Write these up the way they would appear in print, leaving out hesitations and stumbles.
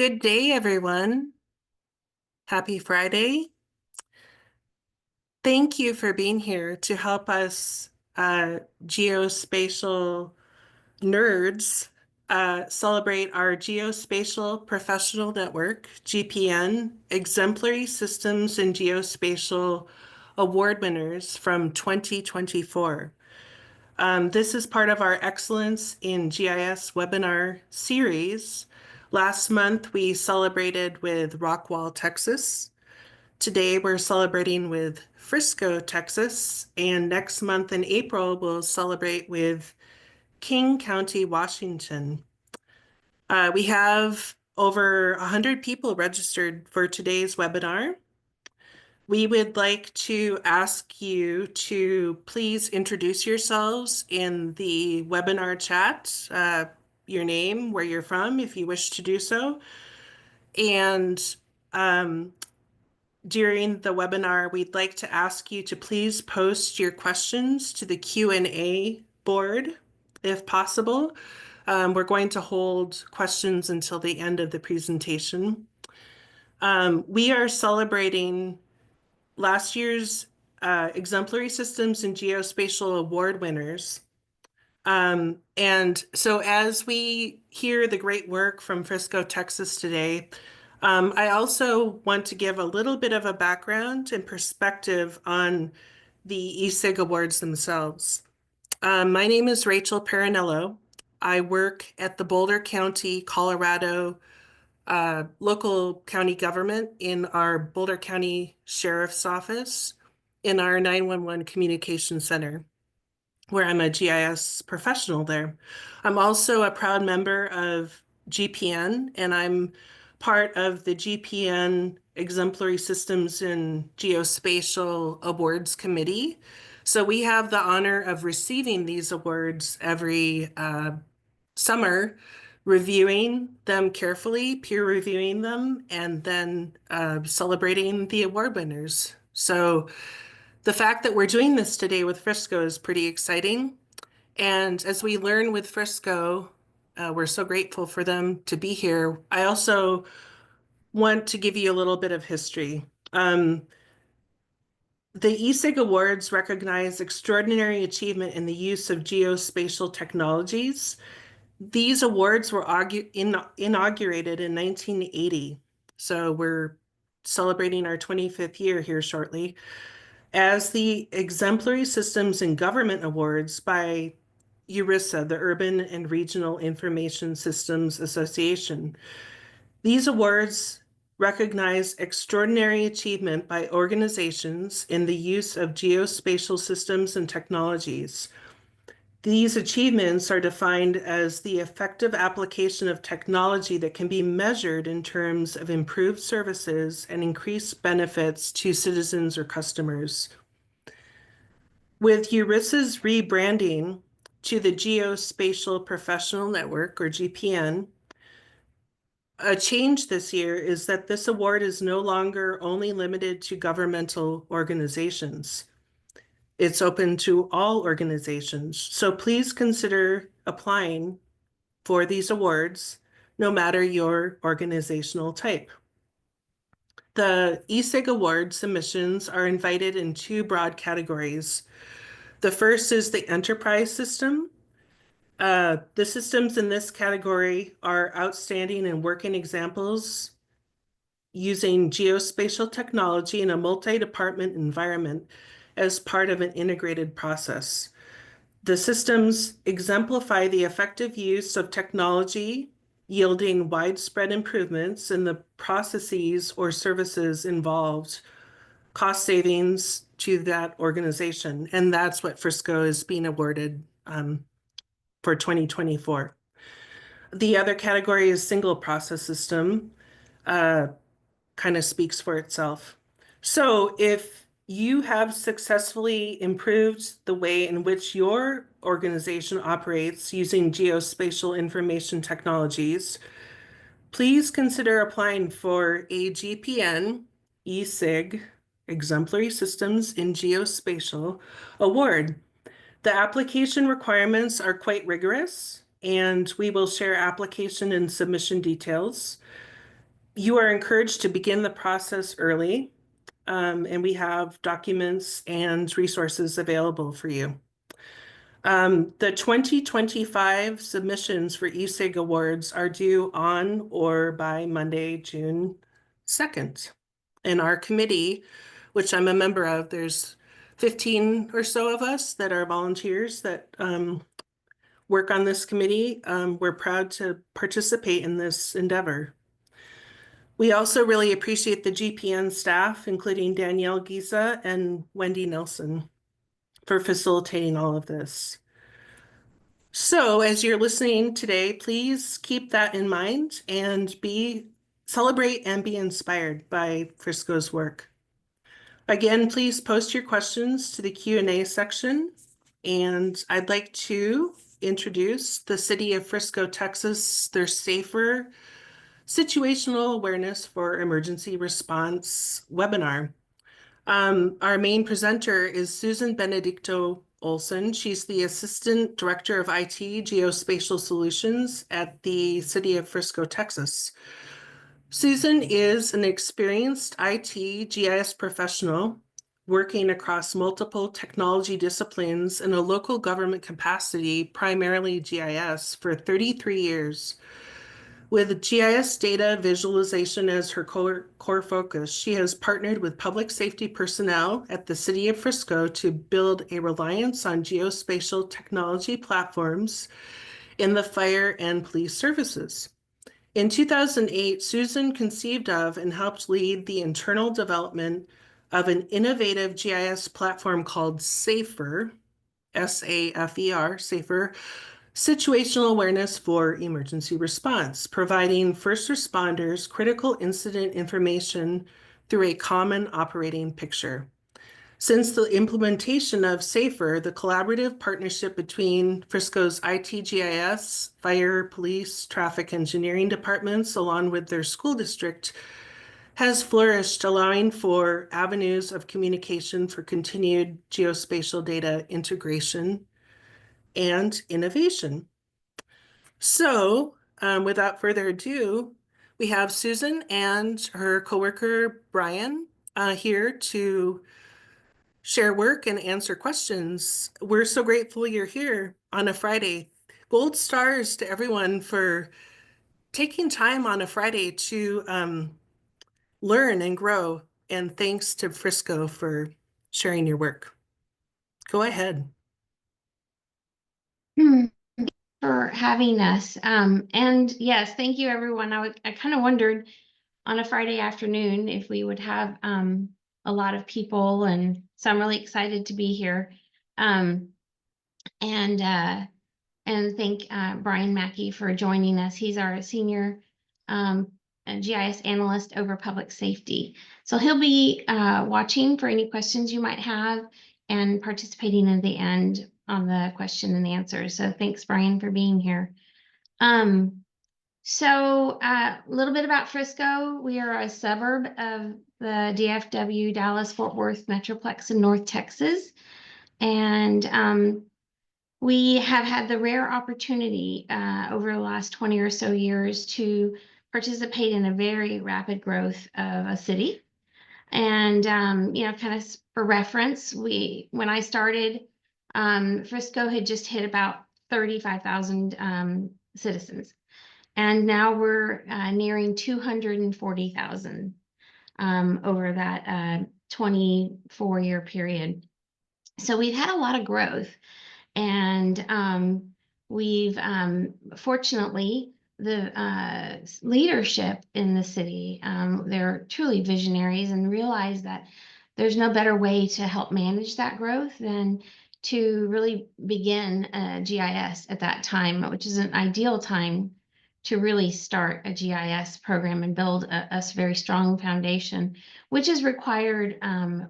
Good day, everyone. Happy Friday. Thank you for being here to help us geospatial nerds celebrate our Geospatial Professional Network, GPN, Exemplary Systems and Geospatial Award winners from 2024. This is part of our Excellence in GIS webinar series. Last month, we celebrated with Rockwall, Texas. Today, we're celebrating with Frisco, Texas. And next month in April, we'll celebrate with King County, Washington. We have over 100 people registered for today's webinar. We would like to ask you to please introduce yourselves in the webinar chat, your name, where you're from, if you wish to do so. And during the webinar, we'd like to ask you to please post your questions to the Q&A board, if possible. We're going to hold questions until the end of the presentation. We are celebrating last year's Exemplary Systems and Geospatial Award winners. And so as we hear the great work from Frisco, Texas today, I also want to give a little bit of a background and perspective on the ESIG awards themselves. My name is Rachel Parinello. I work at the Boulder County, Colorado local county government in our Boulder County Sheriff's Office in our 911 Communication Center, where I'm a GIS professional there. I'm also a proud member of GPN, and I'm part of the GPN Exemplary Systems and Geospatial Awards Committee. So we have the honor of receiving these awards every summer, reviewing them carefully, peer reviewing them, and then celebrating the award winners. So the fact that we're doing this today with Frisco is pretty exciting. And as we learn with Frisco, we're so grateful for them to be here. I also want to give you a little bit of history. The ESIG Awards recognize extraordinary achievement in the use of geospatial technologies. These awards were inaugurated in 1980, so we're celebrating our 25th year here shortly, as the Exemplary Systems and Government Awards by URISA, the Urban and Regional Information Systems Association. These awards recognize extraordinary achievement by organizations in the use of geospatial systems and technologies. These achievements are defined as the effective application of technology that can be measured in terms of improved services and increased benefits to citizens or customers. With URISA's rebranding to the Geospatial Professional Network, or GPN, a change this year is that this award is no longer only limited to governmental organizations. It's open to all organizations. So please consider applying for these awards, no matter your organizational type. The ESIG award submissions are invited in two broad categories. The first is the enterprise system. The systems in this category are outstanding and working examples using geospatial technology in a multi-department environment as part of an integrated process. The systems exemplify the effective use of technology, yielding widespread improvements in the processes or services involved, cost savings to that organization. And that's what Frisco is being awarded for 2024. The other category is single process system, kind of speaks for itself. So if you have successfully improved the way in which your organization operates using geospatial information technologies, please consider applying for a GPN ESIG Exemplary Systems in Geospatial Award. The application requirements are quite rigorous, and we will share application and submission details. You are encouraged to begin the process early, and we have documents and resources available for you. The 2025 submissions for ESIG awards are due on or by Monday, June 2nd. In our committee, which I'm a member of, there's 15 or so of us that are volunteers that work on this committee. We're proud to participate in this endeavor. We also really appreciate the GPN staff, including Danielle Giza and Wendy Nelson, for facilitating all of this. So as you're listening today, please keep that in mind and celebrate and be inspired by Frisco's work. Again, please post your questions to the Q&A section. And I'd like to introduce the City of Frisco, Texas, their Safer Situational Awareness for Emergency Response webinar. Our main presenter is Susan Benedicto Olson. She's the Assistant Director of IT Geospatial Solutions at the City of Frisco, Texas. Susan is an experienced IT GIS professional working across multiple technology disciplines in a local government capacity, primarily GIS, for 33 years. With GIS data visualization as her core focus, she has partnered with public safety personnel at the City of Frisco to build a reliance on geospatial technology platforms in the fire and police services. In 2008, Susan conceived of and helped lead the internal development of an innovative GIS platform called SAFER, S-A-F-E-R, SAFER, Situational Awareness for Emergency Response, providing first responders critical incident information through a common operating picture. Since the implementation of SAFER, the collaborative partnership between Frisco's ITGIS, fire, police, traffic engineering departments, along with their school district, has flourished, allowing for avenues of communication for continued geospatial data integration and innovation. So, without further ado, we have Susan and her coworker Brian here to share work and answer questions. We're so grateful you're here on a Friday. Gold stars to everyone for taking time on a Friday to learn and grow. And thanks to Frisco for sharing your work. Go ahead. For having us. And yes, thank you, everyone. I kind of wondered on a Friday afternoon if we would have a lot of people, and so I'm really excited to be here. And thank Brian Mackey for joining us. He's our senior GIS analyst over public safety. So he'll be watching for any questions you might have and participating in the end on the question and answers. So thanks, Brian, for being here. So a little bit about Frisco. We are a suburb of the DFW, Dallas-Fort Worth Metroplex in North Texas. And we have had the rare opportunity over the last 20 or so years to participate in a very rapid growth of a city. And, kind of for reference, when I started, Frisco had just hit about 35,000 citizens. And now we're nearing 240,000 over that 24-year period. So we've had a lot of growth. And we've fortunately, the leadership in the city, they're truly visionaries and realize that there's no better way to help manage that growth than to really begin GIS at that time, which is an ideal time to really start a GIS program and build a very strong foundation, which is required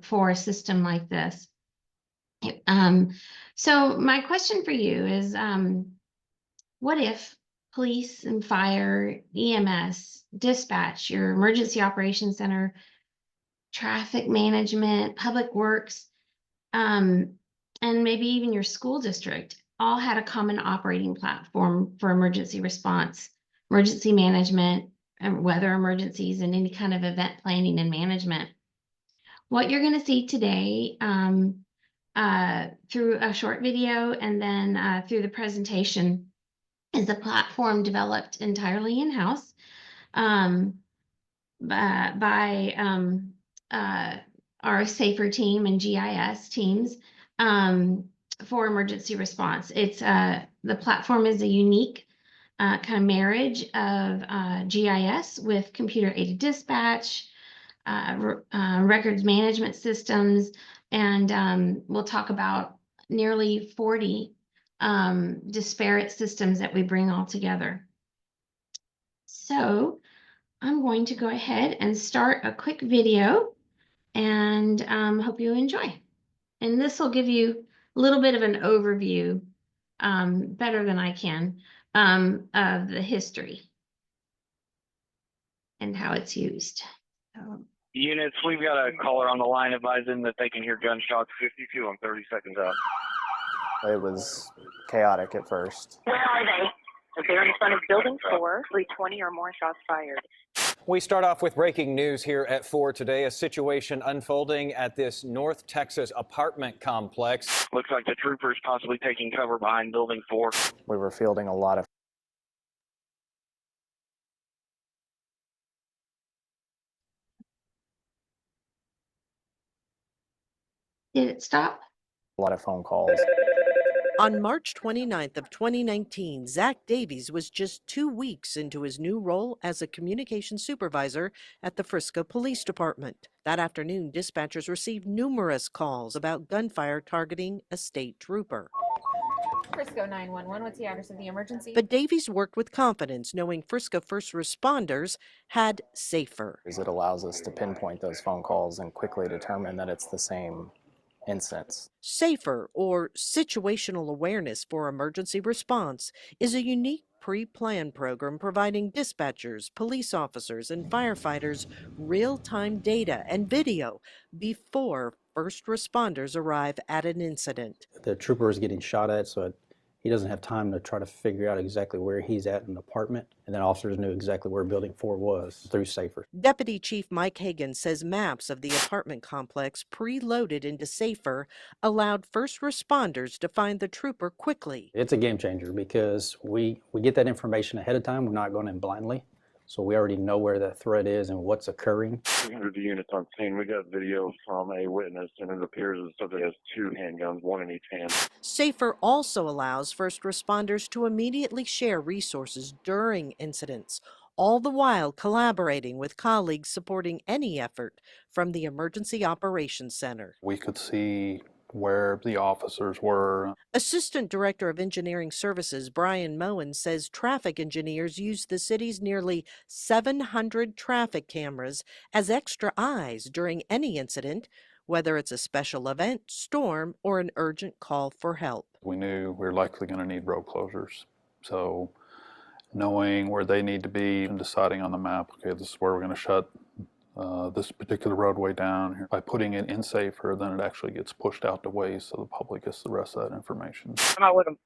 for a system like this. So my question for you is, what if police and fire, EMS, dispatch, your emergency operations center, traffic management, public works, and maybe even your school district all had a common operating platform for emergency response, emergency management, weather emergencies and any kind of event planning and management. What you're going to see today through a short video and then through the presentation is a platform developed entirely in-house by our SAFER team and GIS teams for emergency response. It's the platform is a unique kind of marriage of GIS with computer-aided dispatch, records management systems, and we'll talk about nearly 40 disparate systems that we bring all together. So I'm going to go ahead and start a quick video and hope you enjoy. And this will give you a little bit of an overview, better than I can, of the history and how it's used. So, Units, we've got a caller on the line advising that they can hear gunshots 52 on 30 seconds out. It was chaotic at first. Where are they? They're in front of building 4, 320 or more shots fired. We start off with breaking news here at 4 today. A situation unfolding at this North Texas apartment complex. Looks like the troopers possibly taking cover behind building 4. We were fielding a lot of did it stop? phone calls. On March 29th of 2019, Zach Davies was just 2 weeks into his new role as a communications supervisor at the Frisco Police Department. That afternoon, dispatchers received numerous calls about gunfire targeting a state trooper. Frisco 911, what's the address of the emergency? But Davies worked with confidence, knowing Frisco first responders had SAFER. It allows us to pinpoint those phone calls and quickly determine that it's the same instance. SAFER, or Situational Awareness for Emergency Response, is a unique pre-planned program providing dispatchers, police officers, and firefighters real-time data and video before first responders arrive at an incident. The trooper is getting shot at, so he doesn't have time to try to figure out exactly where he's at in the apartment, and then officers knew exactly where building 4 was through SAFER. Deputy Chief Mike Hagan says maps of the apartment complex preloaded into SAFER allowed first responders to find the trooper quickly. It's a game changer because we get that information ahead of time. We're not going in blindly. So we already know where that threat is and what's occurring. 300 units on scene. We got video from a witness, and it appears as though he has 2 handguns, 1 in each hand. SAFER also allows first responders to immediately share resources during incidents, all the while collaborating with colleagues supporting any effort from the Emergency Operations Center. We could see where the officers were. Assistant Director of Engineering Services Brian Moen says traffic engineers use the city's nearly 700 traffic cameras as extra eyes during any incident, whether it's a special event, storm, or an urgent call for help. We knew we were likely going to need road closures. So knowing where they need to be and deciding on the map, okay, this is where we're going to shut this particular roadway down here. By putting it in SAFER, then it actually gets pushed out to ways so the public gets the rest of that information. I'm out with him.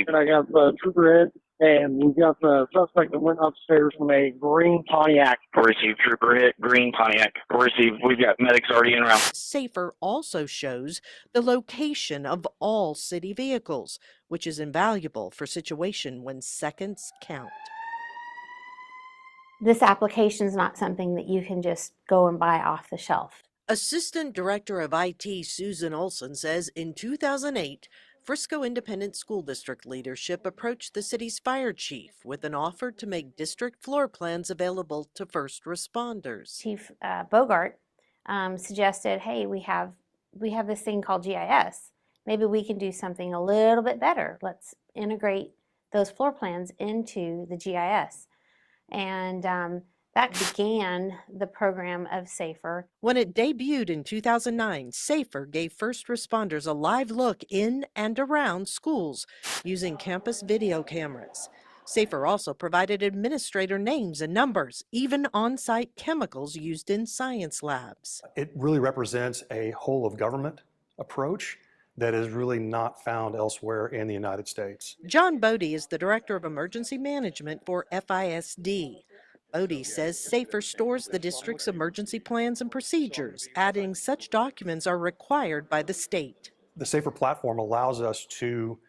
And I got the trooper head, and we've got the suspect that went upstairs from a green Pontiac. Receive trooper hit, green Pontiac. Receive, we've got medics already in route. SAFER also shows the location of all city vehicles, which is invaluable for situation when seconds count. This application is not something that you can just go and buy off the shelf. Assistant Director of IT Susan Olson says in 2008, Frisco Independent School District leadership approached the city's fire chief with an offer to make district floor plans available to first responders. Chief Bogart suggested, hey, we have this thing called GIS. Maybe we can do something a little bit better. Let's integrate those floor plans into the GIS. And that began the program of SAFER. When it debuted in 2009, SAFER gave first responders a live look in and around schools using campus video cameras. SAFER also provided administrator names and numbers, even on-site chemicals used in science labs. It really represents a whole of government approach that is really not found elsewhere in the United States. John Bodie is the Director of Emergency Management for FISD. Odie says SAFER stores the district's emergency plans and procedures, adding such documents are required by the state. The SAFER platform allows us to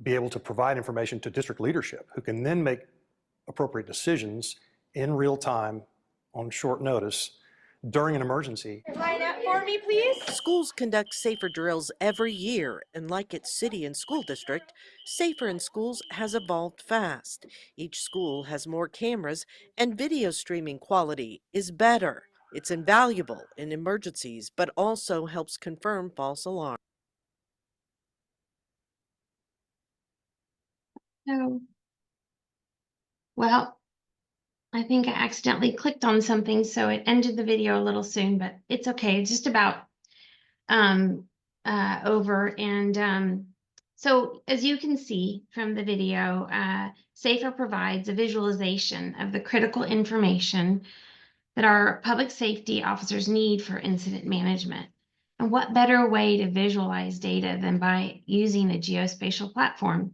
be able to provide information to district leadership, who can then make appropriate decisions in real time on short notice during an emergency. Line up for me, please. Schools conduct SAFER drills every year, and like its city and school district, SAFER in schools has evolved fast. Each school has more cameras, and video streaming quality is better. It's invaluable in emergencies, but also helps confirm false alarms. So, well, I think I accidentally clicked on something, so it ended the video a little soon, but it's okay. It's just about over. And so as you can see from the video, SAFER provides a visualization of the critical information that our public safety officers need for incident management. And what better way to visualize data than by using a geospatial platform?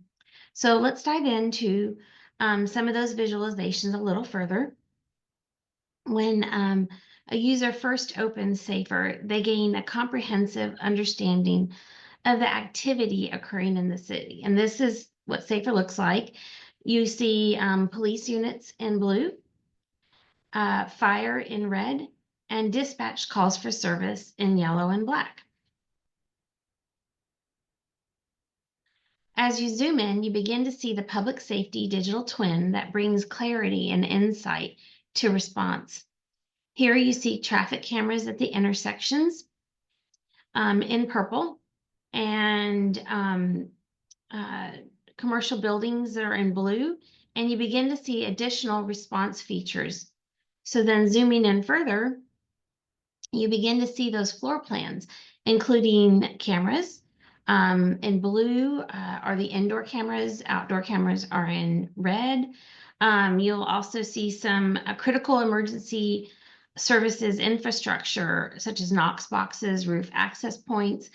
So let's dive into some of those visualizations a little further. When a user first opens SAFER, they gain a comprehensive understanding of the activity occurring in the city. And this is what SAFER looks like. You see police units in blue, fire in red, and dispatch calls for service in yellow and black. As you zoom in, you begin to see the public safety digital twin that brings clarity and insight to response. Here you see traffic cameras at the intersections in purple, and commercial buildings that are in blue, and you begin to see additional response features. So then zooming in further, you begin to see those floor plans, including cameras. In blue are the indoor cameras, outdoor cameras are in red. You'll also see some critical emergency services infrastructure, such as Knox boxes, roof access points,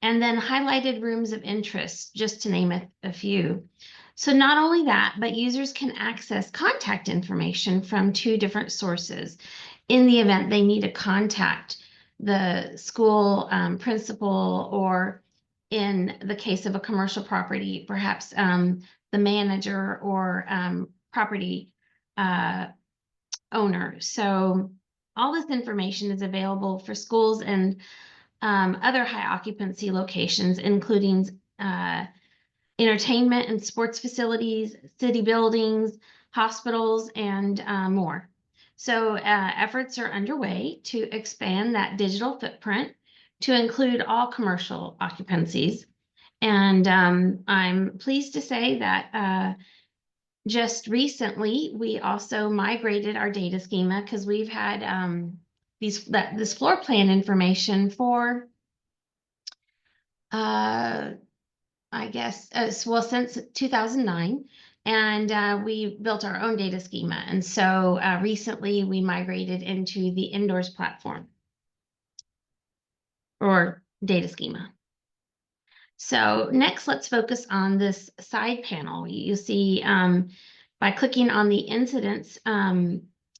and then highlighted rooms of interest, just to name a few. So not only that, but users can access contact information from 2 different sources in the event they need to contact the school principal, or in the case of a commercial property, perhaps the manager or property owner. So all this information is available for schools and other high occupancy locations, including entertainment and sports facilities, city buildings, hospitals, and more. So efforts are underway to expand that digital footprint to include all commercial occupancies. And I'm pleased to say that just recently, we also migrated our data schema, because we've had this floor plan information for I guess, well, since 2009, and we built our own data schema. And so recently we migrated into the indoors platform or data schema. So next, let's focus on this side panel. You see by clicking on the incidents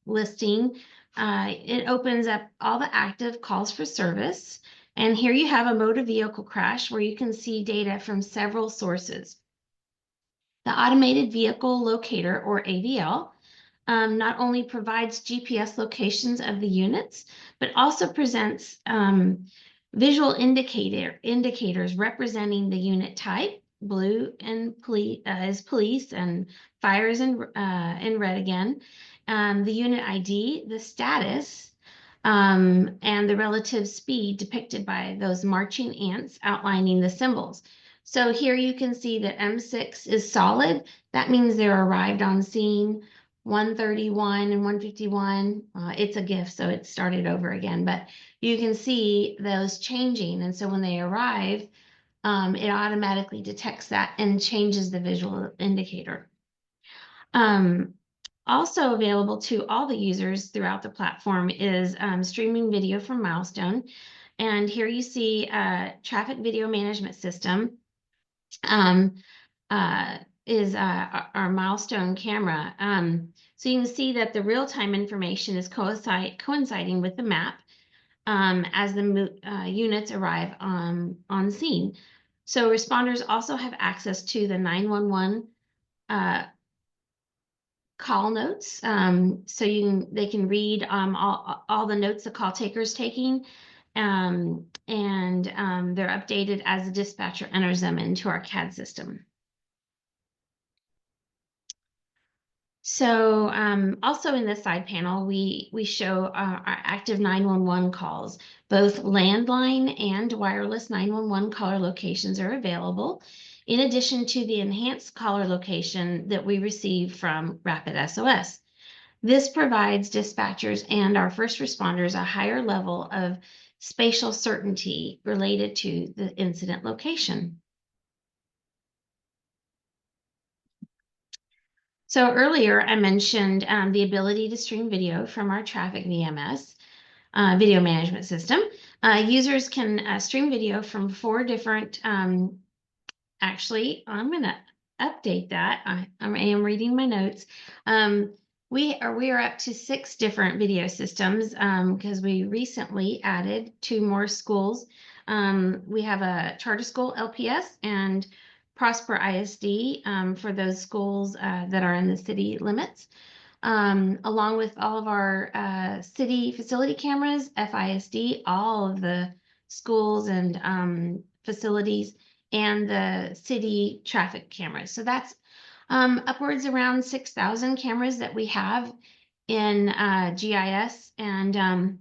listing, it opens up all the active calls for service. And here you have a motor vehicle crash where you can see data from several sources. The Automated Vehicle Locator, or AVL, not only provides GPS locations of the units, but also presents visual indicators representing the unit type. Blue and is police, and fire is in red again. The unit ID, the status, and the relative speed depicted by those marching ants outlining the symbols. So here you can see that M6 is solid. That means they're arrived on scene. 131 and 151, it's a GIF, so it started over again, but you can see those changing. And so when they arrive, it automatically detects that and changes the visual indicator. Also available to all the users throughout the platform is streaming video from Milestone. And here you see traffic video management system is our Milestone camera. So you can see that the real-time information is coinciding with the map as the units arrive on scene. So responders also have access to the 911 call notes. So they can read all the notes the call taker is taking, and they're updated as the dispatcher enters them into our CAD system. So also in this side panel, we show our active 911 calls. Both landline and wireless 911 caller locations are available, in addition to the enhanced caller location that we receive from Rapid SOS. This provides dispatchers and our first responders a higher level of spatial certainty related to the incident location. So earlier I mentioned the ability to stream video from our traffic VMS, video management system. Users can stream video from 4 different, actually, I'm going to update that. I am reading my notes. We are up to 6 different video systems because we recently added 2 more schools. We have a charter school LPS and Prosper ISD for those schools that are in the city limits, along with all of our city facility cameras, FISD, all of the schools and facilities, and the city traffic cameras. So that's upwards around 6,000 cameras that we have in GIS, and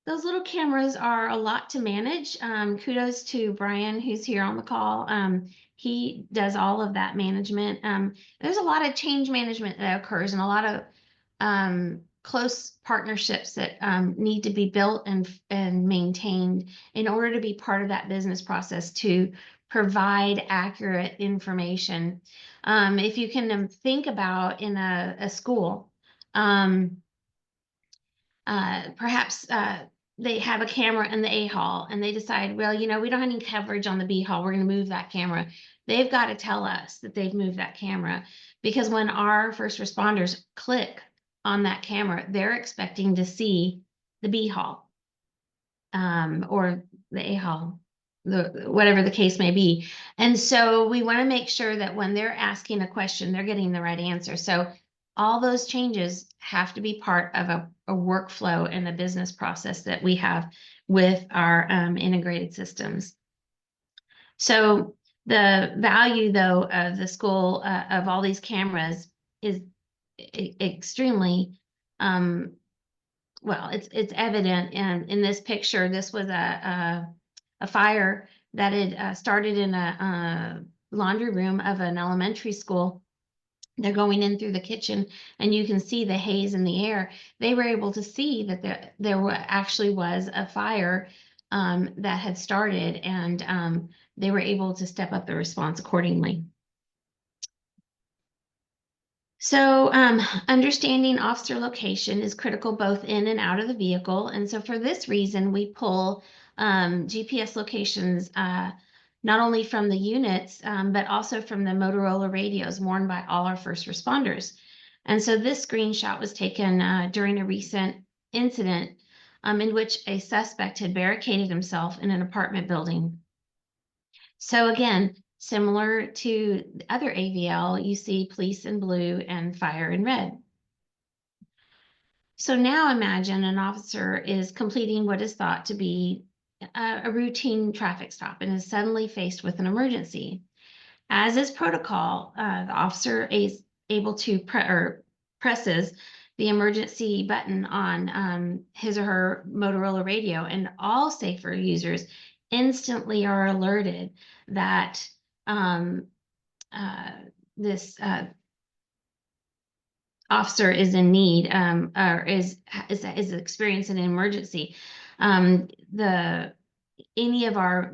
those little cameras are a lot to manage. Kudos to Brian, who's here on the call. He does all of that management. There's a lot of change management that occurs and a lot of close partnerships that need to be built and maintained in order to be part of that business process to provide accurate information. If you can think about in a school, perhaps they have a camera in the A hall and they decide, well, we don't have any coverage on the B hall. We're going to move that camera. They've got to tell us that they've moved that camera, because when our first responders click on that camera, they're expecting to see the B hall or the A hall, whatever the case may be. And so we want to make sure that when they're asking a question, they're getting the right answer. So all those changes have to be part of a workflow and a business process that we have with our integrated systems. So the value, though, of the school of all these cameras is extremely well, it's evident. And in this picture, this was a fire that had started in a laundry room of an elementary school. They're going in through the kitchen and you can see the haze in the air. They were able to see that there actually was a fire that had started, and they were able to step up the response accordingly. So understanding officer location is critical both in and out of the vehicle. And so for this reason, we pull GPS locations not only from the units, but also from the Motorola radios worn by all our first responders. And so this screenshot was taken during a recent incident in which a suspect had barricaded himself in an apartment building. So again, similar to the other AVL, you see police in blue and fire in red. So now imagine an officer is completing what is thought to be a routine traffic stop and is suddenly faced with an emergency. As is protocol, the officer is able to presses the emergency button on his or her Motorola radio, and all safer users instantly are alerted that this officer is in need or is experiencing an emergency. Any of our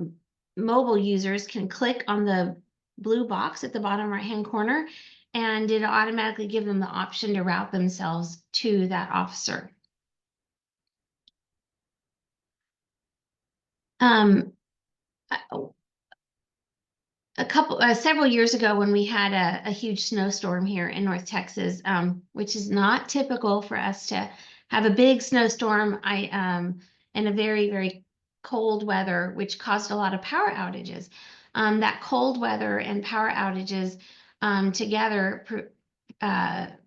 mobile users can click on the blue box at the bottom right-hand corner, and it'll automatically give them the option to route themselves to that officer. several years ago when we had a huge snowstorm here in North Texas, which is not typical for us to have a big snowstorm, and a very, very cold weather, which caused a lot of power outages. That cold weather and power outages together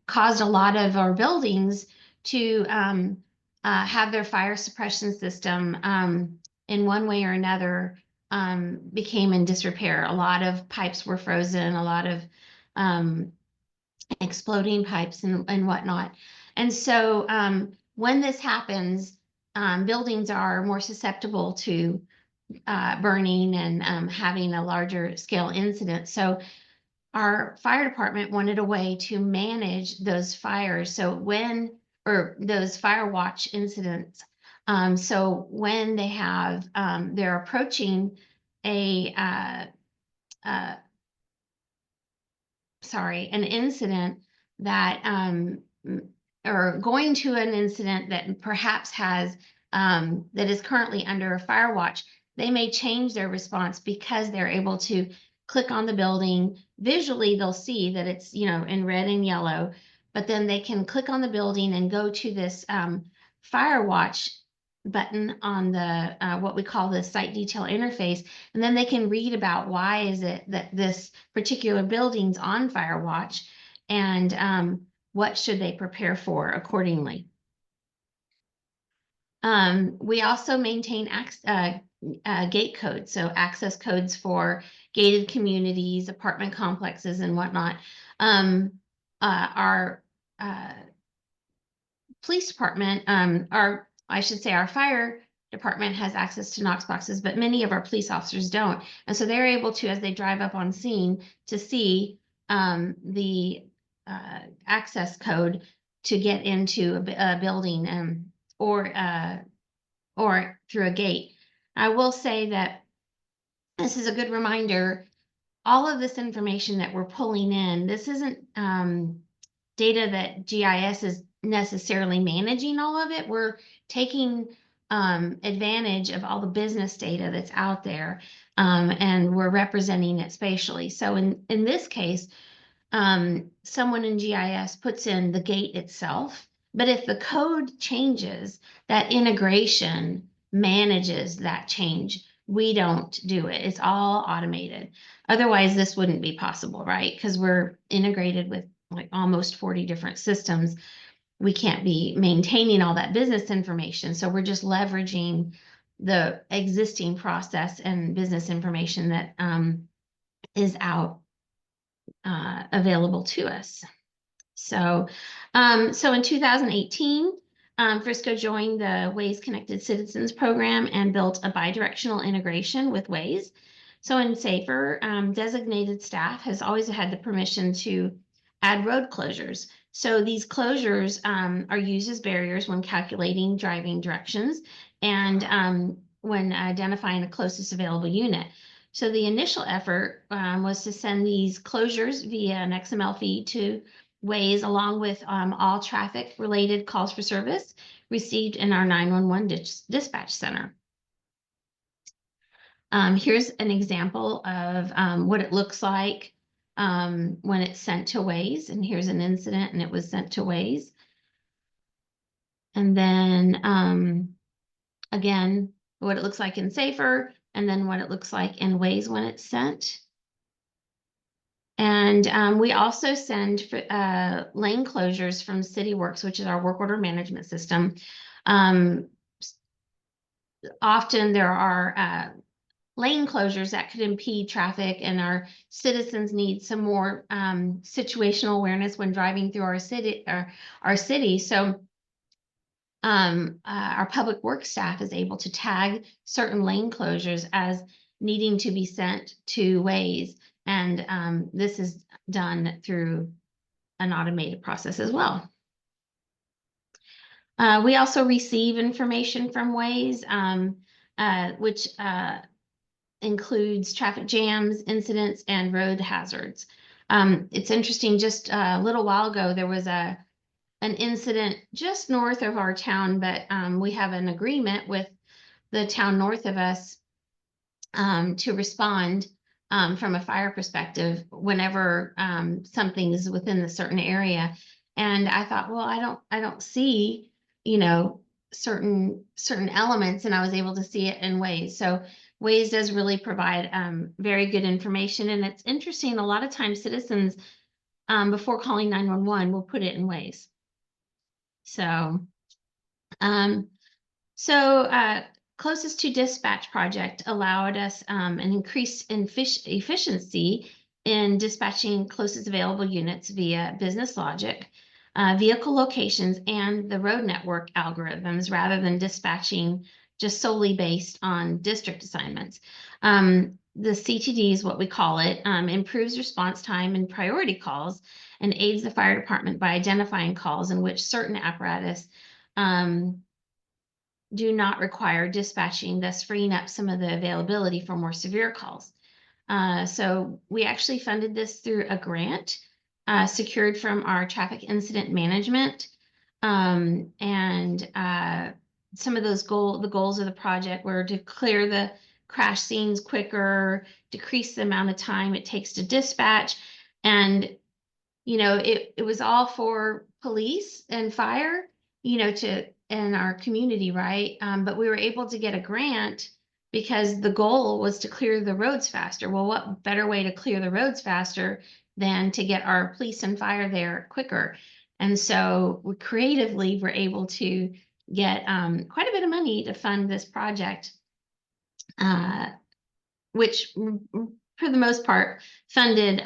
caused a lot of our buildings to have their fire suppression system in one way or another became in disrepair. A lot of pipes were frozen, a lot of exploding pipes and whatnot. And so when this happens, buildings are more susceptible to burning and having a larger scale incident. So our fire department wanted a way to manage those fires. So or those fire watch incidents. So when they have, they're approaching an incident that, or going to an incident that perhaps has, that is currently under a fire watch, they may change their response because they're able to click on the building. Visually, they'll see that it's, in red and yellow, but then they can click on the building and go to this fire watch button on the what we call the site detail interface, and then they can read about why is it that this particular building's on fire watch, and what should they prepare for accordingly. We also maintain gate codes, so access codes for gated communities, apartment complexes, and whatnot. Our police department, our fire department has access to Knox boxes, but many of our police officers don't. And so they're able to, as they drive up on scene, to see the access code to get into a building or through a gate. I will say that this is a good reminder. All of this information that we're pulling in, this isn't data that GIS is necessarily managing all of it. We're taking advantage of all the business data that's out there, and we're representing it spatially. So in this case, someone in GIS puts in the gate itself, but if the code changes, that integration manages that change. We don't do it. It's all automated. Otherwise, this wouldn't be possible, right? Because we're integrated with like almost 40 different systems. We can't be maintaining all that business information. So we're just leveraging the existing process and business information that is out available to us. So in 2018, Frisco joined the Waze Connected Citizens program and built a bidirectional integration with Waze. So in SAFER, designated staff has always had the permission to add road closures. So these closures are used as barriers when calculating driving directions and when identifying the closest available unit. So the initial effort was to send these closures via an XML feed to Waze, along with all traffic related calls for service received in our 911 dispatch center. Here's an example of what it looks like when it's sent to Waze, and here's an incident and it was sent to Waze. And then again, what it looks like in SAFER, and then what it looks like in Waze when it's sent. And we also send lane closures from CityWorks, which is our work order management system. Often there are lane closures that could impede traffic, and our citizens need some more situational awareness when driving through our city. So our public works staff is able to tag certain lane closures as needing to be sent to Waze, and this is done through an automated process as well. We also receive information from Waze, which includes traffic jams, incidents, and road hazards. It's interesting, just a little while ago, there was an incident just north of our town, but we have an agreement with the town north of us to respond from a fire perspective whenever something is within a certain area. And I thought, well, I don't see, you know, certain elements, and I was able to see it in Waze. So Waze does really provide very good information, and it's interesting. A lot of times, citizens before calling 911 will put it in Waze. So, closest to dispatch project allowed us an increase in efficiency in dispatching closest available units via business logic, vehicle locations, and the road network algorithms rather than dispatching just solely based on district assignments. The CTD is what we call it, improves response time and priority calls and aids the fire department by identifying calls in which certain apparatus do not require dispatching, thus freeing up some of the availability for more severe calls. So we actually funded this through a grant secured from our traffic incident management. Some of those the goals of the project were to clear the crash scenes quicker, decrease the amount of time it takes to dispatch. And, you know, it was all for police and fire, you know, in our community, right? But we were able to get a grant because the goal was to clear the roads faster. Well, what better way to clear the roads faster than to get our police and fire there quicker? And so we creatively were able to get quite a bit of money to fund this project, which for the most part funded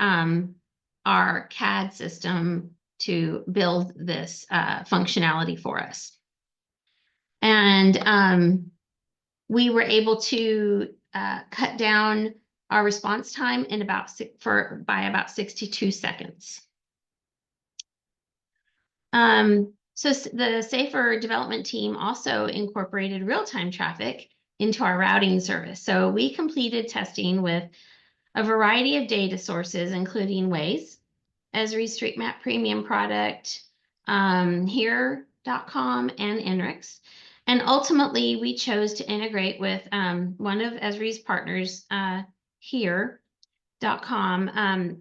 our CAD system to build this functionality for us. And we were able to cut down our response time in by about 62 seconds. So the Safer Development team also incorporated real-time traffic into our routing service. So we completed testing with a variety of data sources, including Waze, Esri's Street Map Premium product, Here.com, and INRIX. And ultimately, we chose to integrate with one of Esri's partners, Here.com.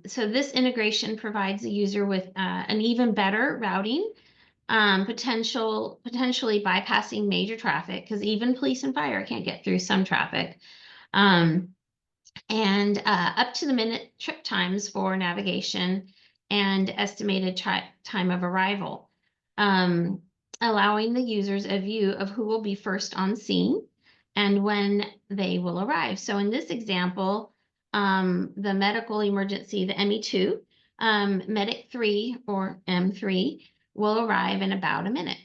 So this integration provides the user with an even better routing, potentially bypassing major traffic, because even police and fire can't get through some traffic. And up to the minute trip times for navigation and estimated time of arrival, allowing the users a view of who will be first on scene and when they will arrive. So in this example, the medical emergency, the ME2, Medic 3 or M3 will arrive in about a minute.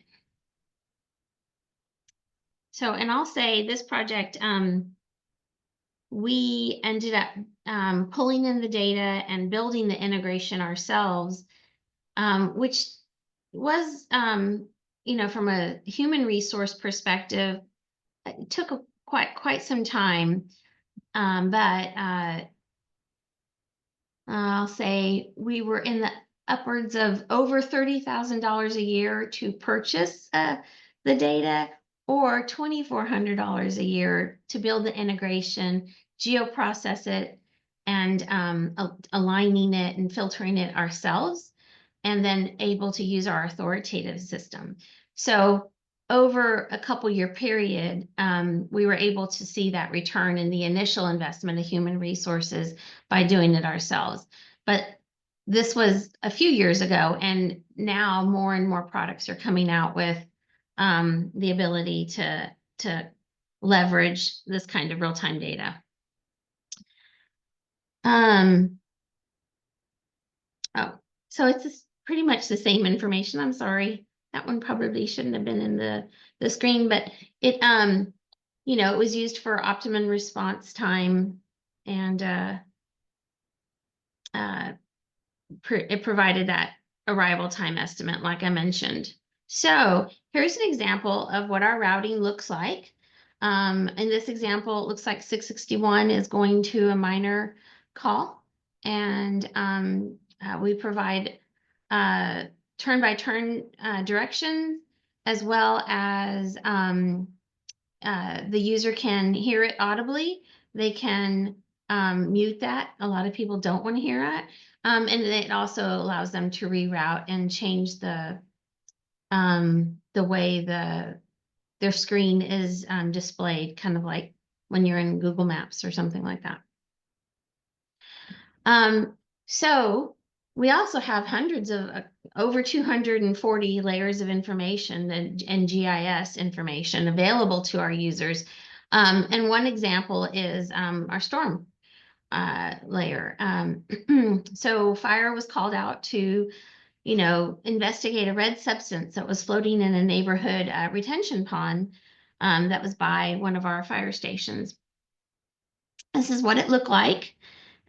So, and I'll say this project, we ended up pulling in the data and building the integration ourselves, which was, you know, from a human resource perspective, it took quite some time. But I'll say we were in the upwards of over $30,000 a year to purchase the data, or $2,400 a year to build the integration, geoprocess it, and aligning it and filtering it ourselves, and then able to use our authoritative system. So over a couple year period, we were able to see that return in the initial investment of human resources by doing it ourselves. But this was a few years ago, and now more and more products are coming out with the ability to leverage this kind of real-time data. So it's pretty much the same information. I'm sorry, that one probably shouldn't have been in the screen, but it you know, it was used for optimum response time, and it provided that arrival time estimate, like I mentioned. So here's an example of what our routing looks like. In this example, it looks like 661 is going to a minor call, and we provide turn-by-turn directions, as well as the user can hear it audibly. They can mute that. A lot of people don't want to hear it. And it also allows them to reroute and change the way their screen is displayed, kind of like when you're in Google Maps or something like that. So we also have hundreds of over 240 layers of information and GIS information available to our users. And one example is our storm layer. So fire was called out to, investigate a red substance that was floating in a neighborhood retention pond that was by one of our fire stations. This is what it looked like.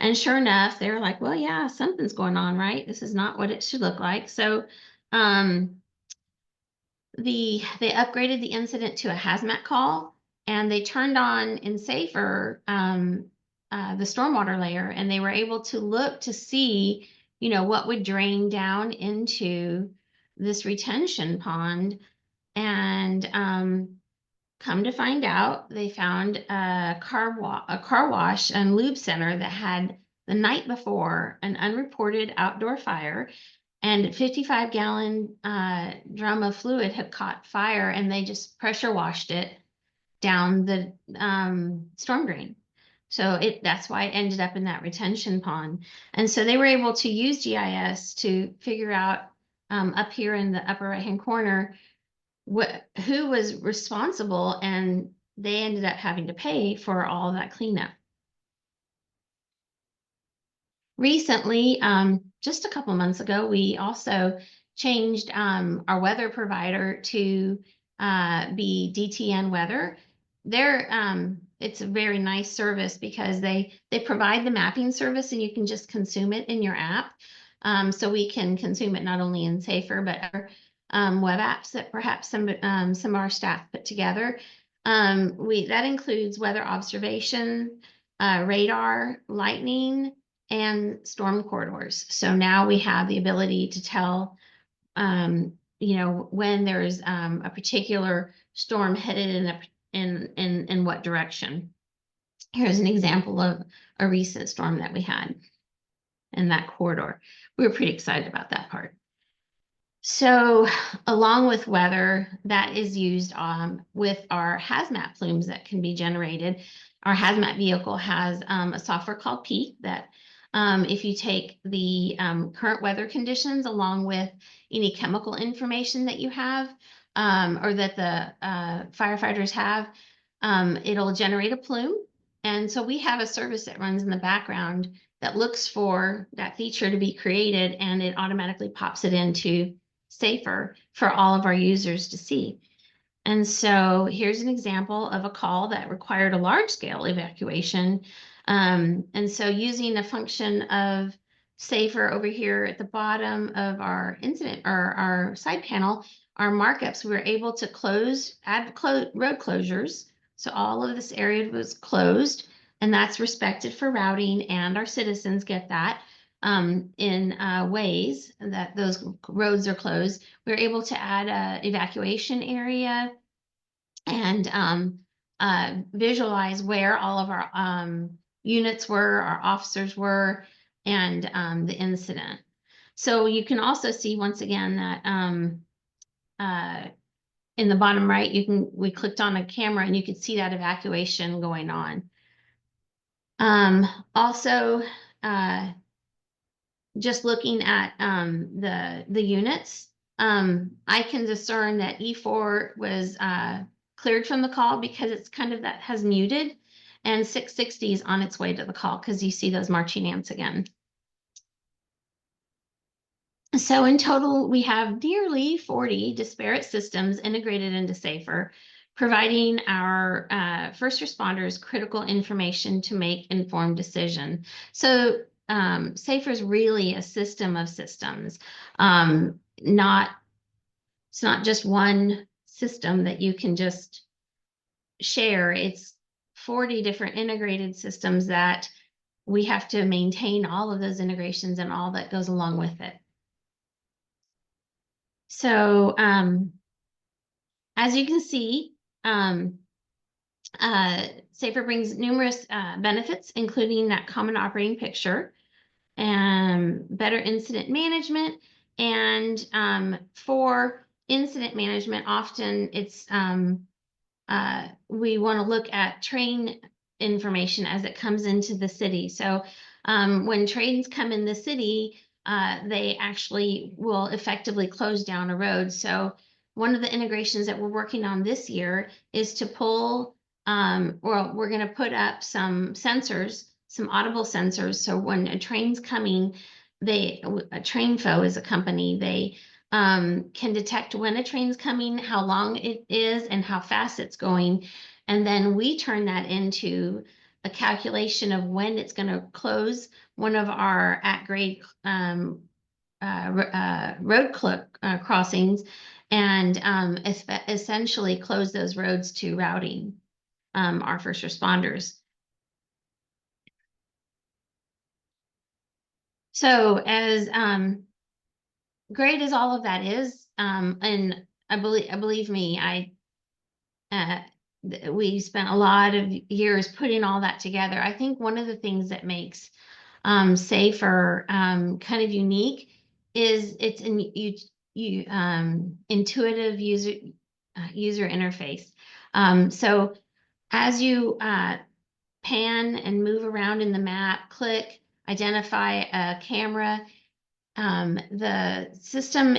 And sure enough, they were like, well, yeah, something's going on, right? This is not what it should look like. So they upgraded the incident to a hazmat call, and they turned on in Safer the stormwater layer, and they were able to look to see, what would drain down into this retention pond. And come to find out, they found a car wash and lube center that had the night before an unreported outdoor fire, and a 55-gallon drum of fluid had caught fire, and they just pressure washed it down the storm drain. So that's why it ended up in that retention pond. And so they were able to use GIS to figure out up here in the upper right-hand corner who was responsible, and they ended up having to pay for all that cleanup. Recently, just a couple months ago, we also changed our weather provider to be DTN Weather. It's a very nice service because they provide the mapping service, and you can just consume it in your app. So we can consume it not only in Safer, but other web apps that perhaps some of our staff put together. That includes weather observation, radar, lightning, and storm corridors. So now we have the ability to tell, when there's a particular storm headed in what direction. Here's an example of a recent storm that we had in that corridor. We were pretty excited about that part. So along with weather, that is used with our hazmat plumes that can be generated. Our hazmat vehicle has a software called Peak that if you take the current weather conditions along with any chemical information that you have or that the firefighters have, it'll generate a plume. And so we have a service that runs in the background that looks for that feature to be created, and it automatically pops it into Safer for all of our users to see. And so here's an example of a call that required a large-scale evacuation. And so using a function of Safer over here at the bottom of our incident or our side panel, our markups, we were able to add road closures. So all of this area was closed, and that's respected for routing, and our citizens get that. In ways that those roads are closed. We're able to add an evacuation area and visualize where all of our units were, our officers were, and the incident. So you can also see once again that in the bottom right, we clicked on a camera and you could see that evacuation going on. Also, just looking at the units, I can discern that E4 was cleared from the call because it's kind of that has muted, and 660 is on its way to the call because you see those marching ants again. So in total, we have nearly 40 disparate systems integrated into Safer, providing our first responders critical information to make informed decisions. So Safer is really a system of systems. It's not just one system that you can just share. It's 40 different integrated systems that we have to maintain all of those integrations and all that goes along with it. So as you can see, SAFER brings numerous benefits, including that common operating picture and better incident management. And for incident management, often it's we want to look at train information as it comes into the city. So when trains come in the city, they actually will effectively close down a road. So one of the integrations that we're working on this year is to pull, or we're going to put up some sensors, some audible sensors. So when a train's coming, Trainfo is a company, they can detect when a train's coming, how long it is, and how fast it's going. And then we turn that into a calculation of when it's going to close one of our at-grade road crossings, and essentially close those roads to routing our first responders. So as great as all of that is, and believe me, we spent a lot of years putting all that together. I think one of the things that makes SAFER kind of unique is its intuitive user interface. So as you pan and move around in the map, click, identify a camera, the system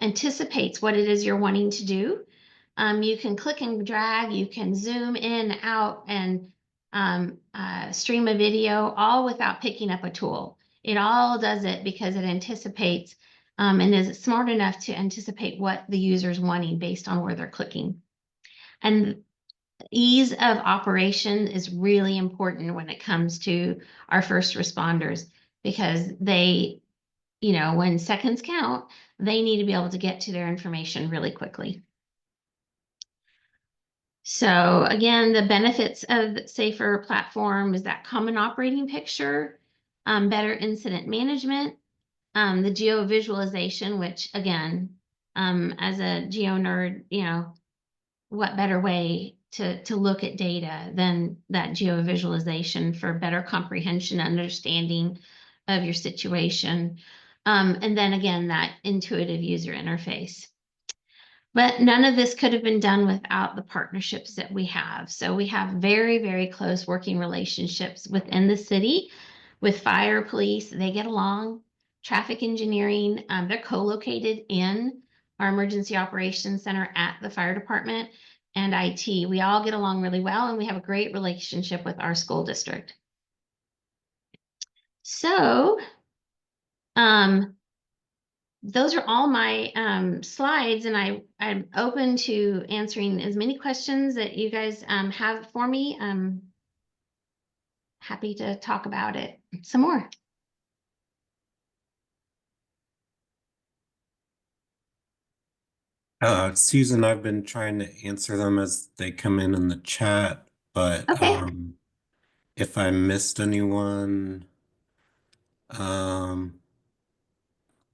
anticipates what it is you're wanting to do. You can click and drag, you can zoom in, out, and stream a video, all without picking up a tool. It all does it because it anticipates and is smart enough to anticipate what the user's wanting based on where they're clicking. And ease of operation is really important when it comes to our first responders, because they, when seconds count, they need to be able to get to their information really quickly. So again, the benefits of the SAFER platform is that common operating picture, better incident management, the geo visualization, which again, as a geo nerd, what better way to look at data than that geo visualization for better comprehension, understanding of your situation. And then again, that intuitive user interface. But none of this could have been done without the partnerships that we have. So we have very, very close working relationships within the city with fire, police. They get along. Traffic engineering, they're co-located in our emergency operations center at the fire department, and IT. We all get along really well, and we have a great relationship with our school district. So, those are all my slides, and I'm open to answering as many questions that you guys have for me. I'm happy to talk about it some more. Susan, I've been trying to answer them as they come in the chat, but Okay. If I missed anyone,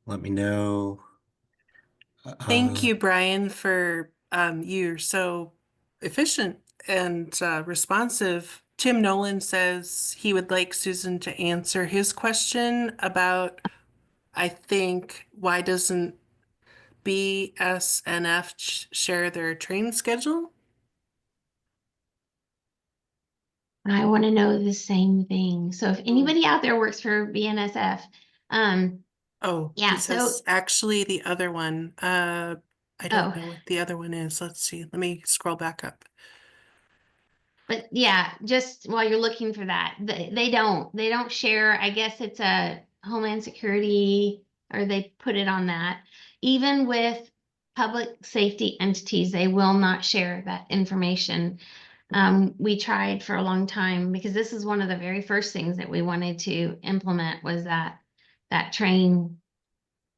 let me know. Thank you, Brian, for you're so efficient and responsive. Tim Nolan says he would like Susan to answer his question about, I think, why doesn't BSNF share their train schedule? I want to know the same thing. So if anybody out there works for BNSF, oh, yeah, he says actually the other one. I don't know what the other one is. Let's see. Let me scroll back up. But yeah, just while you're looking for that, they don't share. I guess it's a Homeland Security, or they put it on that. Even with public safety entities, they will not share that information. We tried for a long time, because this is one of the very first things that we wanted to implement, was that train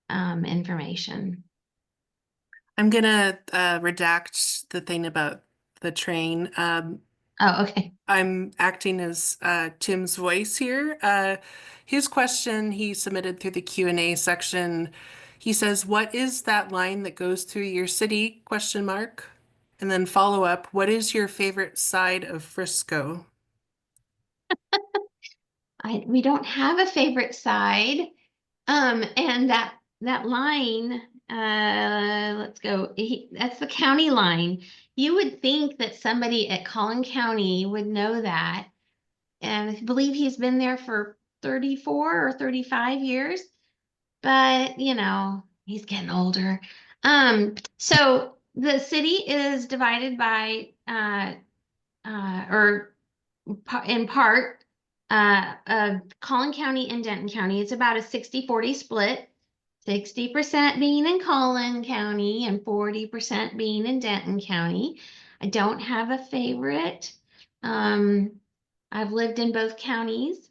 information. I'm gonna redact the thing about the train. Oh, okay. I'm acting as Tim's voice here. His question he submitted through the Q&A section. He says, "What is that line that goes through your city?" Question mark. And then follow up, what is your favorite side of Frisco? We don't have a favorite side. And that line, let's go. That's the county line. You would think that somebody at Collin County would know that. And I believe he's been there for 34 or 35 years. But, you know, he's getting older. So the city is divided by, or in part, Collin County and Denton County. It's about a 60-40 split, 60% being in Collin County and 40% being in Denton County. I don't have a favorite. I've lived in both counties,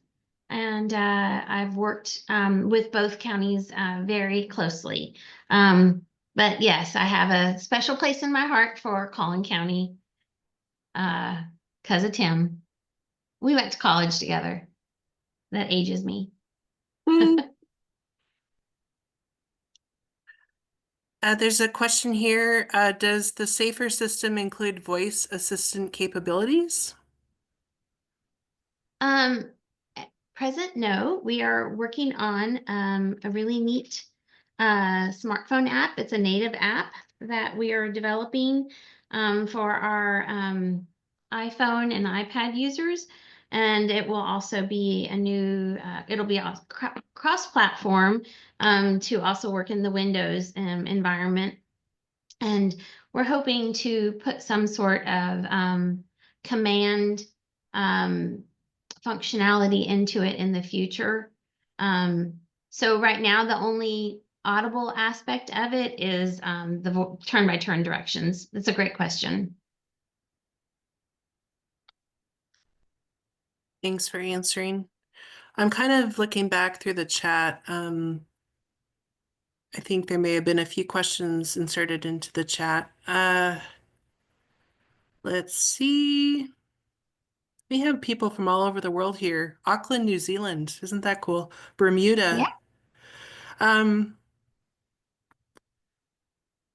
and I've worked with both counties very closely. But yes, I have a special place in my heart for Collin County because of Tim. We went to college together. That ages me. There's a question here. Does the SAFER system include voice assistant capabilities? At present, no. We are working on a really neat smartphone app. It's a native app that we are developing for our iPhone and iPad users. And it will also be a new, it'll be a cross-platform to also work in the Windows environment. And we're hoping to put some sort of command functionality into it in the future. So right now, the only audible aspect of it is the turn-by-turn directions. That's a great question. Thanks for answering. I'm kind of looking back through the chat. I think there may have been a few questions inserted into the chat. Let's see. We have people from all over the world here. Auckland, New Zealand. Isn't that cool? Bermuda. Yeah.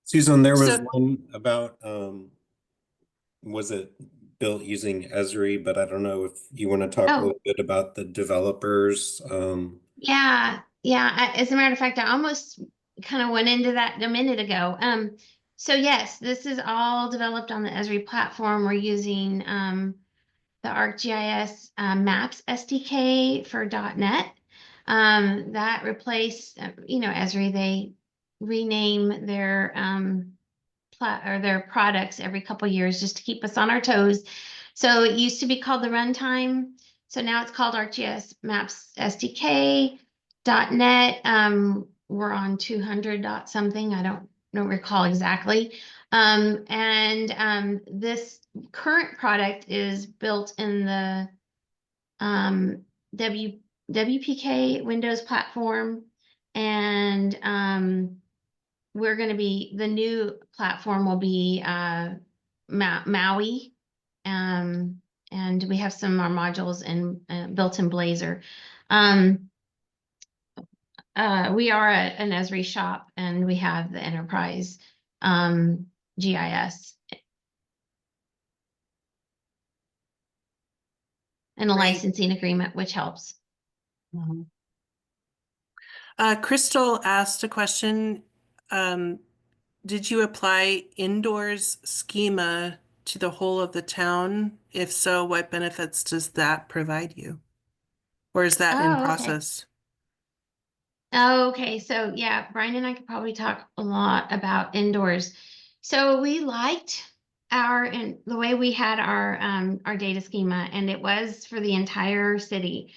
Susan, there was So one about was it built using Esri, but I don't know if you want to talk a Oh, little bit about the developers. yeah. As a matter of fact, I almost kind of went into that a minute ago. So yes, this is all developed on the Esri platform. We're using the ArcGIS Maps SDK for .NET. That replaced, Esri, they rename their their products every couple years just to keep us on our toes. So it used to be called the Runtime. So now it's called ArcGIS Maps SDK .NET. We're on 200 dot something. I don't recall exactly. This current product is built in the WPK Windows platform, and we're going to be, the new platform will be Maui, and we have some of our modules built in Blazor. We are an Esri shop, and we have the enterprise GIS and a licensing agreement, which helps. Crystal asked a question. Did you apply indoors schema to the whole of the town? If so, what benefits does that provide you? Or is that in process? Okay, so yeah, Brian and I could probably talk a lot about indoors. So we liked the way we had our data schema, and it was for the entire city.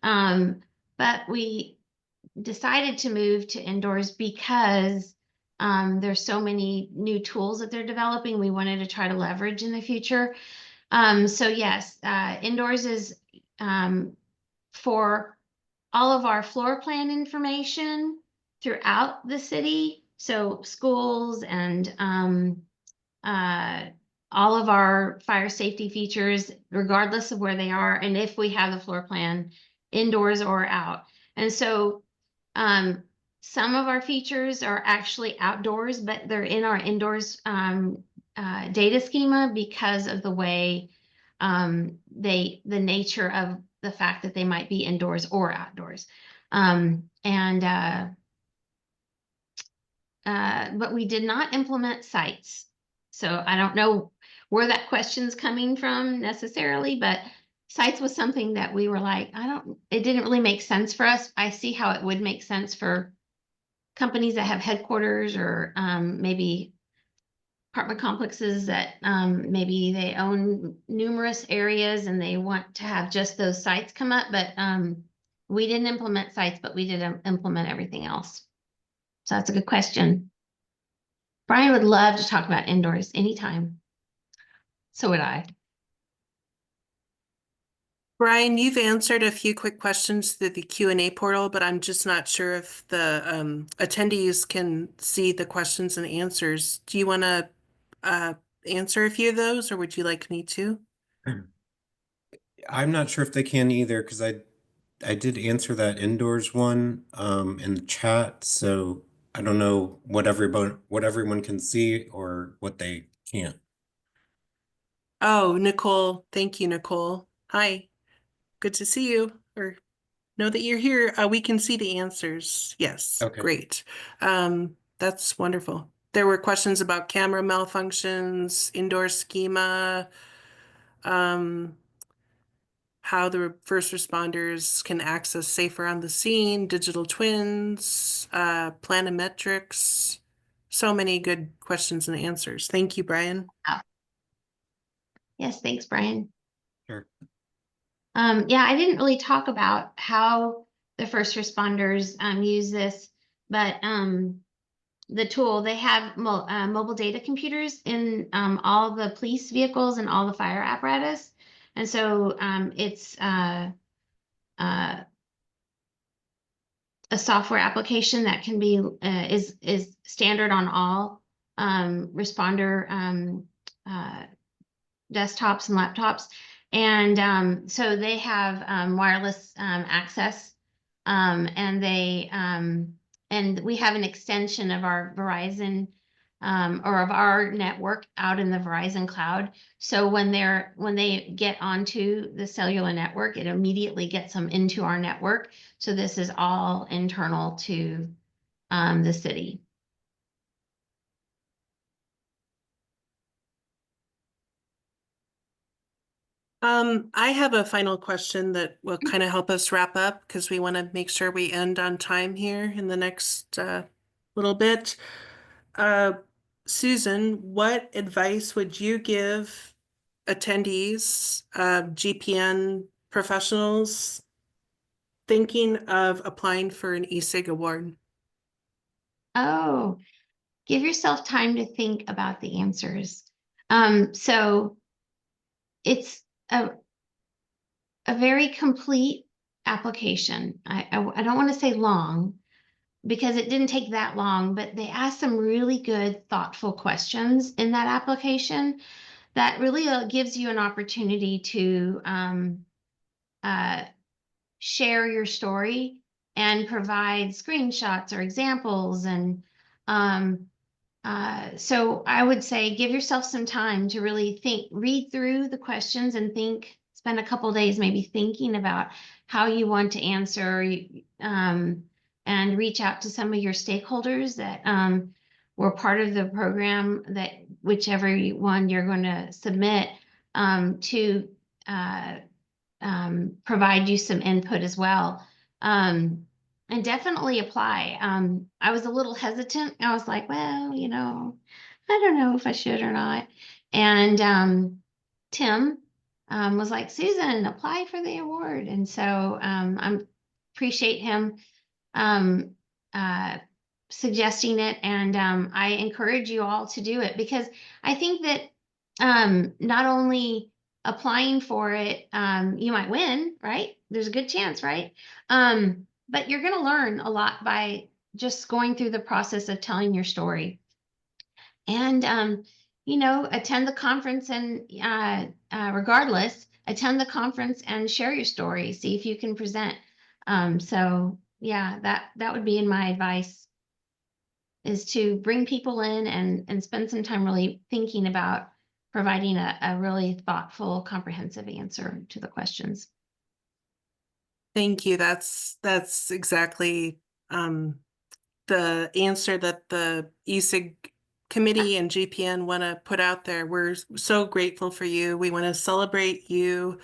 But we decided to move to indoors because there's so many new tools that they're developing we wanted to try to leverage in the future. So yes, indoors is for all of our floor plan information throughout the city. So schools and all of our fire safety features, regardless of where they are, and if we have the floor plan indoors or out. And so some of our features are actually outdoors, but they're in our indoors data schema because of the way the nature of the fact that they might be indoors or outdoors. But we did not implement sites. So I don't know where that question's coming from necessarily, but sites was something that we were like, it didn't really make sense for us. I see how it would make sense for companies that have headquarters or maybe apartment complexes that maybe they own numerous areas and they want to have just those sites come up. But we didn't implement sites, but we did implement everything else. So that's a good question. Brian would love to talk about indoors anytime. So would I. Brian, you've answered a few quick questions through the Q&A portal, but I'm just not sure if the attendees can see the questions and answers. Do you want to answer a few of those, or would you like me to? I'm not sure if they can either, because I did answer that indoors one in the chat, so I don't know what everyone can see or what they can't. Oh, Nicole. Thank you, Nicole. Hi. Good to see you, or know that you're here. We can see the answers. Yes. Okay. Great. That's wonderful. There were questions about camera malfunctions, indoor schema, how the first responders can access safer on the scene, digital twins, planimetrics. So many good questions and answers. Thank you, Brian. Yes, thanks, Brian. Sure. Yeah, I didn't really talk about how the first responders use this, but the tool, they have mobile data computers in all the police vehicles and all the fire apparatus. And so it's a software application that can be is standard on all responder desktops and laptops. And so they have wireless access, and we have an extension of our Verizon or of our network out in the Verizon cloud. So when they get onto the cellular network, it immediately gets them into our network. So this is all internal to the city. I have a final question that will kind of help us wrap up because we want to make sure we end on time here in the next little bit. Susan, what advice would you give attendees, GPN professionals thinking of applying for an ESIG award? Oh, give yourself time to think about the answers. So it's a very complete application. I don't want to say long because it didn't take that long, but they asked some really good, thoughtful questions in that application that really gives you an opportunity to share your story and provide screenshots or examples. And so I would say give yourself some time to really read through the questions and spend a couple days maybe thinking about how you want to answer, and reach out to some of your stakeholders that were part of the program, that whichever one you're going to submit, to provide you some input as well. And definitely apply. I was a little hesitant. I was like, well, I don't know if I should or not. And Tim was like, Susan, apply for the award. And so I appreciate him suggesting it. And I encourage you all to do it, because I think that not only applying for it, you might win, right? There's a good chance, right? But you're going to learn a lot by just going through the process of telling your story. And, attend the conference and regardless, attend the conference and share your story. See if you can present. So yeah, that would be in my advice. to bring people in and spend some time really thinking about providing a really thoughtful, comprehensive answer to the questions. Thank you. That's exactly the answer that the ESIG committee and GPN want to put out there. We're so grateful for you. We want to celebrate you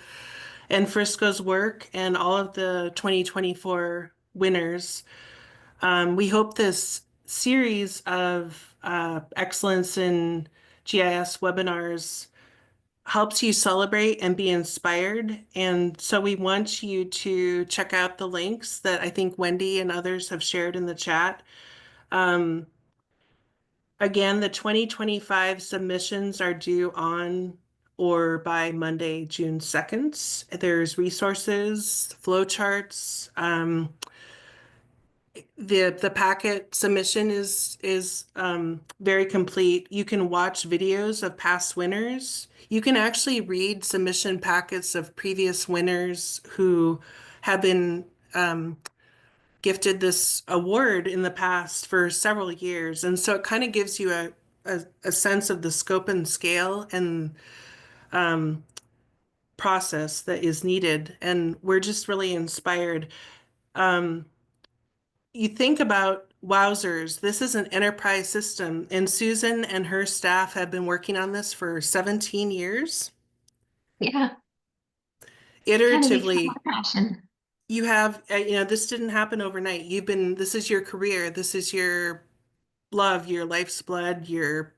and Frisco's work and all of the 2024 winners. We hope this series of excellence in GIS webinars helps you celebrate and be inspired. And so we want you to check out the links that I think Wendy and others have shared in the chat. Again, the 2025 submissions are due on or by Monday, June 2nd. There's resources, flowcharts. The packet submission is very complete. You can watch videos of past winners. You can actually read submission packets of previous winners who have been gifted this award in the past for several years. And so it kind of gives you a sense of the scope and scale and process that is needed. And we're just really inspired. You think about wowzers, this is an enterprise system, and Susan and her staff have been working on this for 17 years. Yeah. Iteratively. Kind of passion. You have, this didn't happen overnight. This is your career. This is your love, your life's blood, your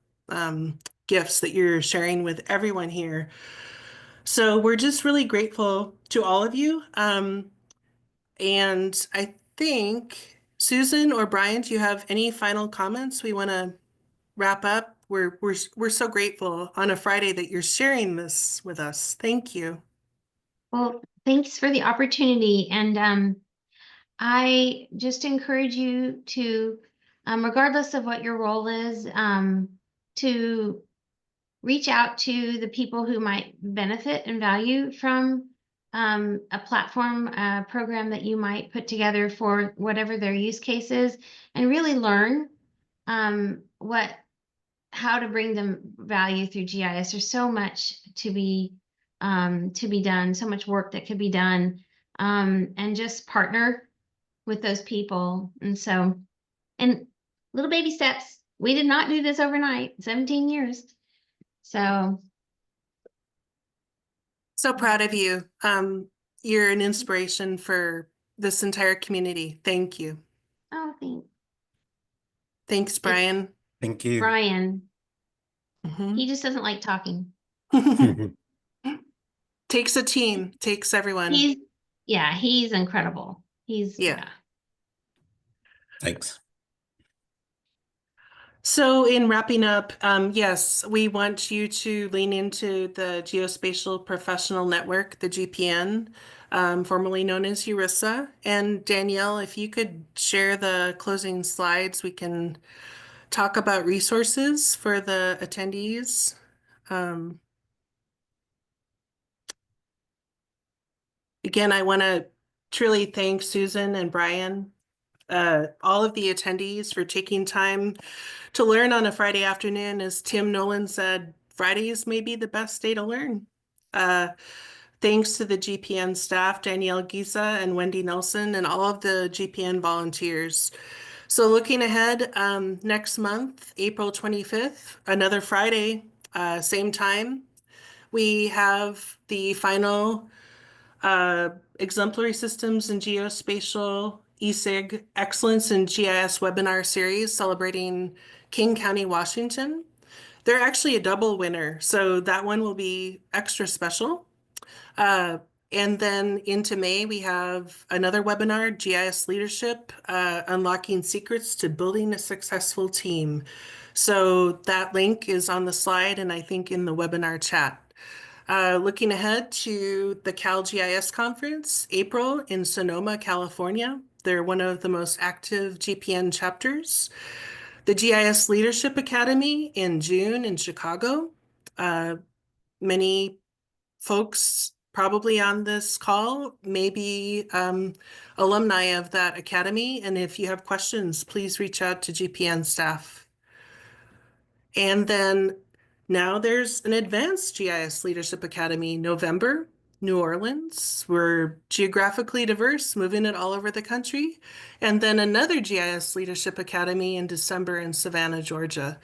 gifts that you're sharing with everyone here. So we're just really grateful to all of you. And I think, Susan or Brian, do you have any final comments? We want to wrap up. We're so grateful on a Friday that you're sharing this with us. Thank you. Well, thanks for the opportunity. And I just encourage you to, regardless of what your role is, to reach out to the people who might benefit and value from a platform program that you might put together for whatever their use case is, and really learn how to bring them value through GIS. There's so much to be done, so much work that could be done, and just partner with those people. And little baby steps. We did not do this overnight, 17 years. So proud of you. You're an inspiration for this entire community. Thank you. Oh, thanks. Thanks, Brian. Thank you. Brian. He just doesn't like talking. Takes a team, takes everyone. He's incredible. Yeah. Thanks. So in wrapping up, yes, we want you to lean into the Geospatial Professional Network, the GPN, formerly known as ERISA. And Danielle, if you could share the closing slides, we can talk about resources for the attendees. Again, I want to truly thank Susan and Brian, all of the attendees for taking time to learn on a Friday afternoon. As Tim Nolan said, Fridays may be the best day to learn. Thanks to the GPN staff, Danielle Giza and Wendy Nelson, and all of the GPN volunteers. So looking ahead, next month, April 25th, another Friday, same time, we have the final Exemplary Systems and Geospatial ESIG Excellence in GIS webinar series celebrating King County, Washington. They're actually a double winner, so that one will be extra special. And then into May, we have another webinar, GIS Leadership, Unlocking Secrets to Building a Successful Team. So that link is on the slide and I think in the webinar chat. Looking ahead to the Cal GIS Conference, April in Sonoma, California. They're one of the most active GPN chapters. The GIS Leadership Academy in June in Chicago. Many folks probably on this call may be alumni of that academy. And if you have questions, please reach out to GPN staff. And then now there's an advanced GIS Leadership Academy, November, New Orleans. We're geographically diverse, moving it all over the country. And then another GIS Leadership Academy in December in Savannah, Georgia.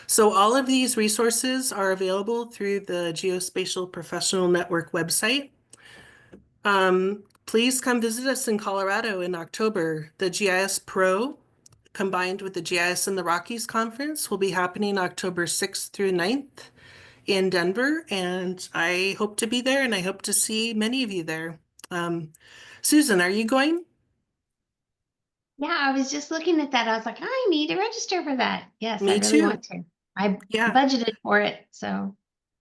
So all of these resources are available through the Geospatial Professional Network website. Please come visit us in Colorado in October. The GIS Pro combined with the GIS in the Rockies conference will be happening October 6th through 9th in Denver, and I hope to be there, and I hope to see many of you there. Susan, are you going? Yeah, I was just looking at that. I was like, I need to register for that. Yes, Me I really too. want to. I Yeah. budgeted for it, so.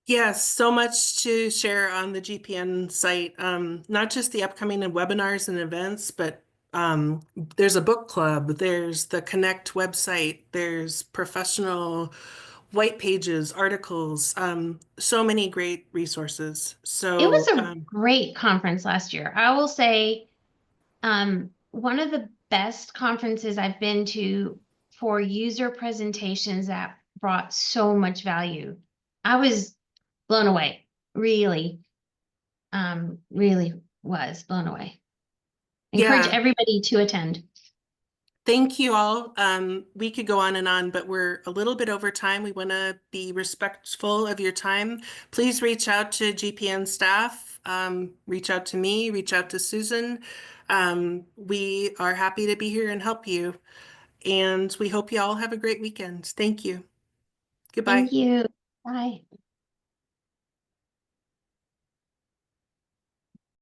Yes, so much to share on the GPN site. Not just the upcoming webinars and events, but there's a book club, there's the Connect website, there's professional white pages, articles, so many great resources. So It was a great conference last year. I will say, one of the best conferences I've been to for user presentations that brought so much value. I was blown away, really, really was blown away. Encourage yeah, everybody to attend. thank you all. We could go on and on, but we're a little bit over time. We want to be respectful of your time. Please reach out to GPN staff, reach out to me, reach out to Susan. We are happy to be here and help you. And we hope you all have a great weekend. Thank you. Goodbye. Thank you. Bye.